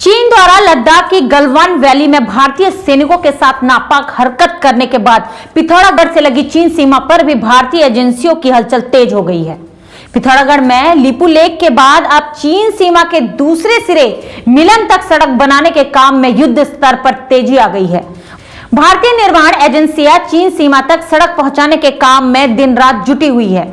चीन द्वारा लद्दाख की गलवान वैली में भारतीय सैनिकों के साथ नापाक हरकत करने के बाद पिथौरागढ़ से लगी चीन सीमा पर भी भारतीय एजेंसियों की हलचल तेज हो गई है। पिथौरागढ़ में लिपू लेक के बाद अब चीन सीमा के दूसरे सिरे मिलन तक सड़क बनाने के काम में युद्ध स्तर पर तेजी आ गई है। भारतीय निर्माण एजेंसियां चीन सीमा तक सड़क पहुंचाने के काम में दिन रात जुटी हुई है।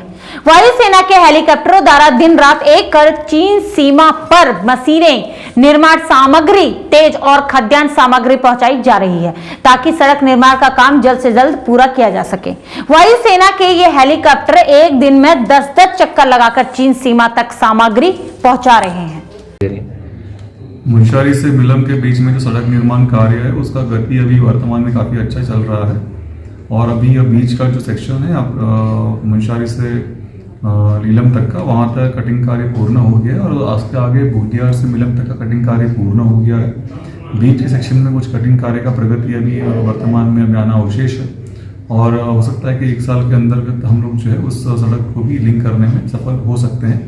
वायुसेना के हेलीकॉप्टरों द्वारा दिन रात एक कर चीन सीमा पर मशीनें, निर्माण सामग्री, तेज और खाद्यान्न सामग्री पहुंचाई जा रही है ताकि सड़क निर्माण का काम जल्द से जल्द पूरा किया जा सके। वायुसेना के ये हेलीकॉप्टर एक दिन में 10-10 चक्कर लगाकर चीन सीमा तक सामग्री पहुंचा रहे हैं। मुनस्यारी से मिलम के बीच में जो सड़क निर्माण कार्य है उसका गति अभी वर्तमान में काफ़ी अच्छा चल रहा है और अभी बीच का जो सेक्शन है मुनस्यारी से लीलम तक का, वहाँ तक कटिंग कार्य पूर्ण हो गया और उसके आगे भूटियार से मिलम तक का कटिंग कार्य पूर्ण हो गया है। बीच के सेक्शन में कुछ कटिंग कार्य का प्रगति अभी वर्तमान में अभी आना अवशेष है और हो सकता है कि 1 साल के अंतर्गत हम लोग जो है उस सड़क को भी लिंक करने में सफल हो सकते हैं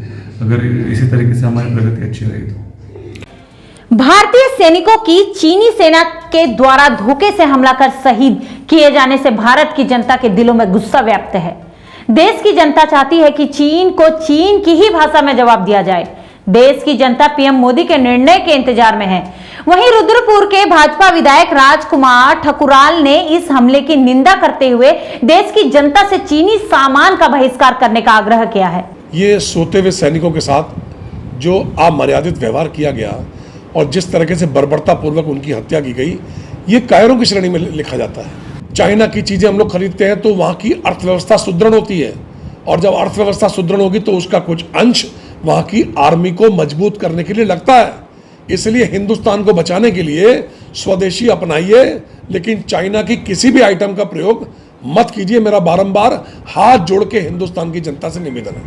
अगर इसी तरीके से हमारी प्रगति अच्छी रही तो। भारतीय सैनिकों की चीनी सेना के द्वारा धोखे से हमला कर शहीद किए जाने से भारत की जनता के दिलों में गुस्सा व्याप्त है। देश की जनता चाहती है कि चीन को चीन की ही भाषा में जवाब दिया जाए। देश की जनता पीएम मोदी के निर्णय के इंतजार में है। वहीं रुद्रपुर के भाजपा विधायक राजकुमार ठकुराल ने इस हमले की निंदा करते हुए देश की जनता से चीनी सामान का बहिष्कार करने का आग्रह किया है। ये सोते हुए सैनिकों के साथ जो अमर्यादित व्यवहार किया गया और जिस तरीके से बर्बरतापूर्वक उनकी हत्या की गई, ये कायरों की श्रेणी में लिखा जाता है। चाइना की चीज़ें हम लोग खरीदते हैं तो वहाँ की अर्थव्यवस्था सुदृढ़ होती है और जब अर्थव्यवस्था सुदृढ़ होगी तो उसका कुछ अंश वहाँ की आर्मी को मजबूत करने के लिए लगता है। इसलिए हिंदुस्तान को बचाने के लिए स्वदेशी अपनाइए, लेकिन चाइना की किसी भी आइटम का प्रयोग मत कीजिए। मेरा बारंबार हाथ जोड़ के हिंदुस्तान की जनता से निवेदन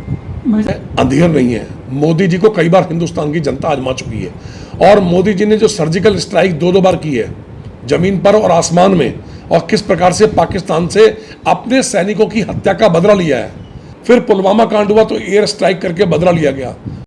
है। अंधेर नहीं है, मोदी जी को कई बार हिंदुस्तान की जनता आजमा चुकी है और मोदी जी ने जो सर्जिकल स्ट्राइक 2-2 बार की है जमीन पर और आसमान में, और किस प्रकार से पाकिस्तान से अपने सैनिकों की हत्या का बदला लिया है। फिर पुलवामा कांड हुआ तो एयर स्ट्राइक करके बदला लिया गया।